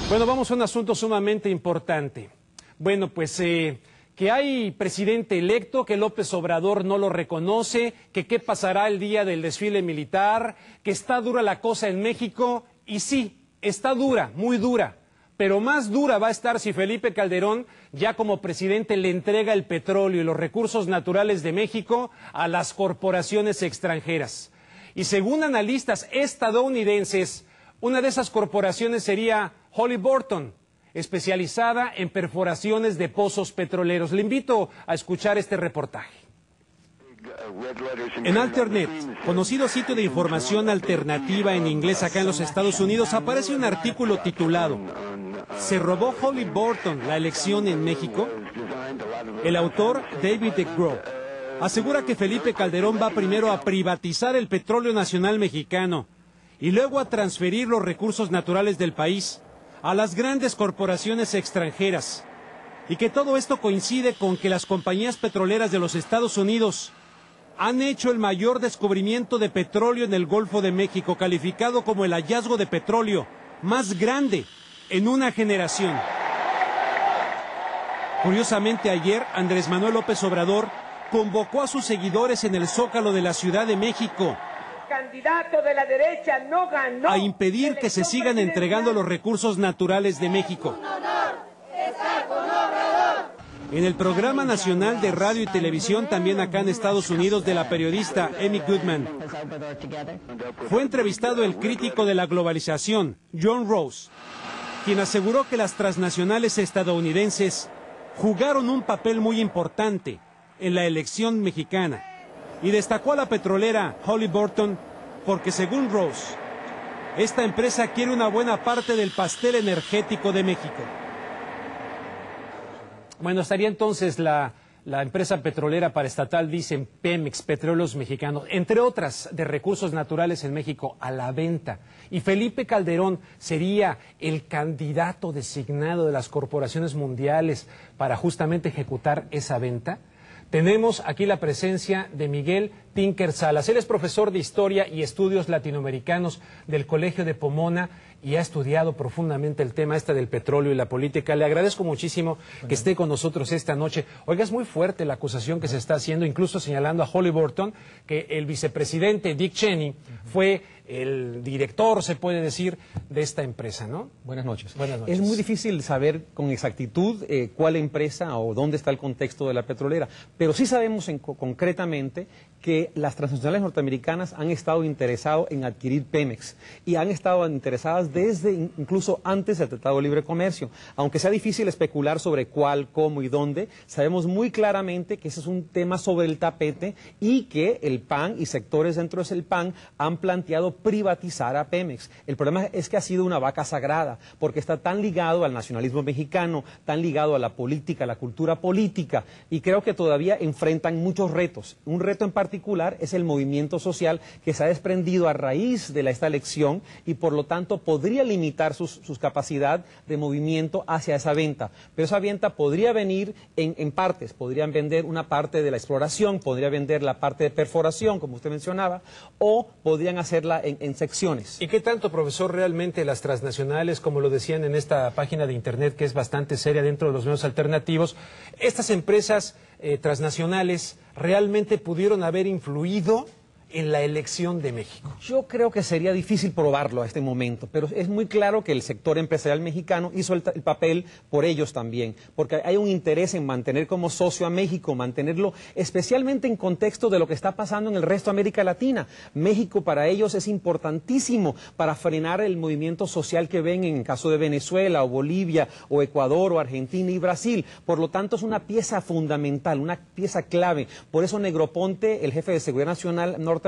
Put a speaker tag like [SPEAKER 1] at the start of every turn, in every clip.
[SPEAKER 1] Bueno, vamos a un asunto sumamente importante. Bueno, pues que hay presidente electo, que López Obrador no lo reconoce, que qué pasará el día del desfile militar, que está dura la cosa en México, y sí, está dura, muy dura, pero más dura va a estar si Felipe Calderón, ya como presidente, le entrega el petróleo y los recursos naturales de México a las corporaciones extranjeras. Y según analistas estadounidenses, una de esas corporaciones sería Halliburton, especializada en perforaciones de pozos petroleros. Le invito a escuchar este reportaje. En Alternet, conocido sitio de información alternativa en inglés acá en los Estados Unidos, aparece un artículo titulado ¿Se robó Halliburton la elección en México? El autor, David DeGrow, asegura que Felipe Calderón va primero a privatizar el petróleo nacional mexicano y luego a transferir los recursos naturales del país a las grandes corporaciones extranjeras, y que todo esto coincide con que las compañías petroleras de los Estados Unidos han hecho el mayor descubrimiento de petróleo en el Golfo de México, calificado como el hallazgo de petróleo más grande en una generación. Curiosamente, ayer Andrés Manuel López Obrador convocó a sus seguidores en el Zócalo de la Ciudad de México
[SPEAKER 2] Candidato de la derecha no ganó
[SPEAKER 1] a impedir que se sigan entregando los recursos naturales de México. En el programa nacional de radio y televisión, también acá en Estados Unidos, de la periodista Amy Goodman, fue entrevistado el crítico de la globalización, John Rose, quien aseguró que las transnacionales estadounidenses jugaron un papel muy importante en la elección mexicana, y destacó a la petrolera Halliburton porque, según Rose, esta empresa quiere una buena parte del pastel energético de México. Bueno, estaría entonces la empresa petrolera paraestatal, dicen Pemex, Petróleos Mexicanos, entre otras de recursos naturales en México, a la venta. Y Felipe Calderón sería el candidato designado de las corporaciones mundiales para justamente ejecutar esa venta. Tenemos aquí la presencia de Miguel Tinker Salas. Él es profesor de Historia y Estudios Latinoamericanos del Colegio de Pomona y ha estudiado profundamente el tema del petróleo y la política. Le agradezco muchísimo que esté con nosotros esta noche. Oiga, es muy fuerte la acusación que se está haciendo, incluso señalando a Halliburton, que el vicepresidente Dick Cheney fue el director, se puede decir, de esta empresa, ¿no?
[SPEAKER 3] Buenas noches.
[SPEAKER 1] Buenas noches.
[SPEAKER 3] Es muy difícil saber con exactitud cuál empresa o dónde está el contexto de la petrolera, pero sí sabemos concretamente que las transnacionales norteamericanas han estado interesadas en adquirir Pemex y han estado interesadas desde incluso antes del Tratado de Libre Comercio. Aunque sea difícil especular sobre cuál, cómo y dónde, sabemos muy claramente que ese es un tema sobre el tapete y que el PAN y sectores dentro del PAN han planteado privatizar a Pemex. El problema es que ha sido una vaca sagrada, porque está tan ligado al nacionalismo mexicano, tan ligado a la política, a la cultura política, y creo que todavía enfrentan muchos retos. Un reto en particular es el movimiento social que se ha desprendido a raíz de esta elección y por lo tanto podría limitar sus capacidad de movimiento hacia esa venta. Pero esa venta podría venir en partes, podrían vender una parte de la exploración, podría vender la parte de perforación, como usted mencionaba, o podrían hacerla en secciones.
[SPEAKER 1] ¿Y qué tanto, profesor, realmente las transnacionales, como lo decían en esta página de internet que es bastante seria dentro de los medios alternativos, estas empresas transnacionales realmente pudieron haber influido en la elección de México?
[SPEAKER 3] Yo creo que sería difícil probarlo a este momento, pero es muy claro que el sector empresarial mexicano hizo el papel por ellos también, porque hay un interés en mantener como socio a México, mantenerlo especialmente en contexto de lo que está pasando en el resto de América Latina. México para ellos es importantísimo para frenar el movimiento social que ven en el caso de Venezuela o Bolivia o Ecuador o Argentina y Brasil. Por lo tanto, es una pieza fundamental, una pieza clave. Por eso Negroponte, el jefe de Seguridad Nacional norteamericana,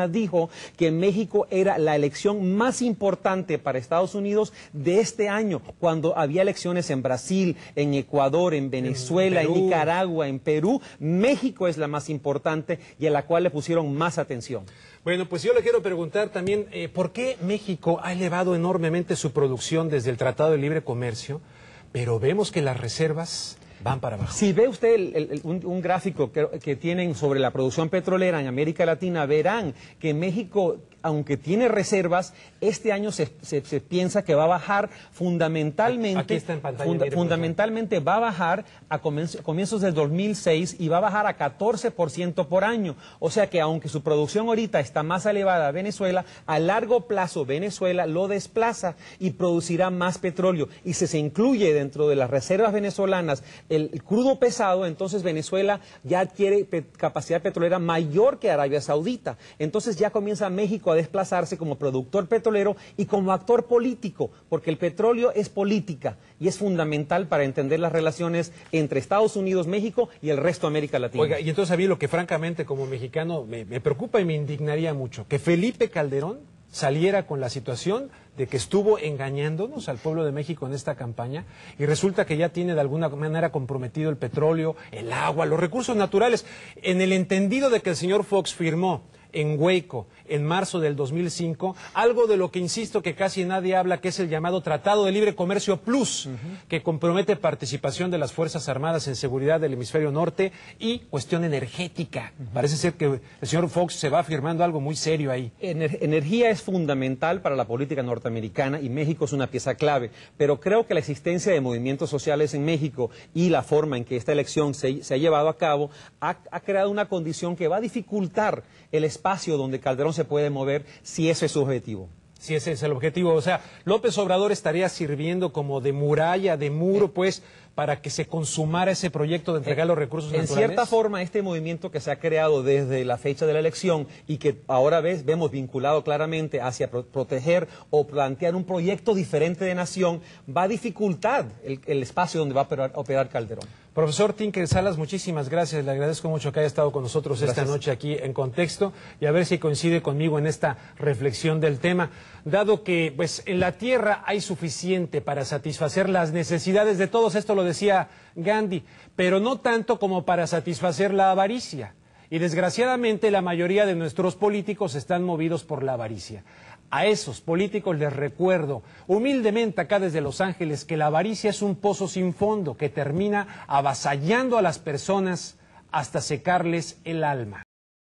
[SPEAKER 3] dijo que México era la elección más importante para Estados Unidos de este año, cuando había elecciones en Brasil, en Ecuador, en Venezuela, en Nicaragua, en Perú. México es la más importante y a la cual le pusieron más atención.
[SPEAKER 1] Bueno, pues yo le quiero preguntar también, ¿por qué México ha elevado enormemente su producción desde el Tratado de Libre Comercio, pero vemos que las reservas van para abajo.
[SPEAKER 3] Si ve usted un gráfico que tienen sobre la producción petrolera en América Latina, verán que México, aunque tiene reservas, este año se piensa que va a bajar fundamentalmente.
[SPEAKER 1] Aquí está en pantalla,
[SPEAKER 3] fundamentalmente va a bajar a comienzos del 2006 y va a bajar a 14% por año. O sea que aunque su producción ahorita está más elevada a Venezuela, a largo plazo Venezuela lo desplaza y producirá más petróleo. Y si se incluye dentro de las reservas venezolanas el crudo pesado, entonces Venezuela ya adquiere capacidad petrolera mayor que Arabia Saudita. Entonces ya comienza México a desplazarse como productor petrolero y como actor político, porque el petróleo es política y es fundamental para entender las relaciones entre Estados Unidos, México y el resto de América Latina.
[SPEAKER 1] Oiga, y entonces a mí lo que francamente como mexicano me preocupa y me indignaría mucho, que Felipe Calderón saliera con la situación de que estuvo engañándonos al pueblo de México en esta campaña y resulta que ya tiene de alguna manera comprometido el petróleo, el agua, los recursos naturales, en el entendido de que el señor Fox firmó en Waco, en marzo del 2005, algo de lo que insisto que casi nadie habla, que es el llamado Tratado de Libre Comercio Plus, que compromete participación de las Fuerzas Armadas en seguridad del hemisferio norte y cuestión energética. Parece ser que el señor Fox se va firmando algo muy serio ahí.
[SPEAKER 3] Energía es fundamental para la política norteamericana y México es una pieza clave, pero creo que la existencia de movimientos sociales en México y la forma en que esta elección se ha llevado a cabo ha creado una condición que va a dificultar el espacio donde Calderón se puede mover si ese es su objetivo.
[SPEAKER 1] Si ese es el objetivo, o sea, López Obrador estaría sirviendo como de muralla, de muro, pues, para que se consumara ese proyecto de entregar los recursos naturales.
[SPEAKER 3] En cierta forma, este movimiento que se ha creado desde la fecha de la elección y que ahora vemos vinculado claramente hacia proteger o plantear un proyecto diferente de nación, va a dificultar el espacio donde va a operar Calderón.
[SPEAKER 1] Profesor Tinker Salas, muchísimas gracias. Le agradezco mucho que haya estado con nosotros esta noche aquí en Contexto y a ver si coincide conmigo en esta reflexión del tema. Dado que pues en la tierra hay suficiente para satisfacer las necesidades de todos, esto lo decía Gandhi, pero no tanto como para satisfacer la avaricia. Y desgraciadamente la mayoría de nuestros políticos están movidos por la avaricia. A esos políticos les recuerdo humildemente acá desde Los Ángeles que la avaricia es un pozo sin fondo que termina avasallando a las personas hasta secarles el alma.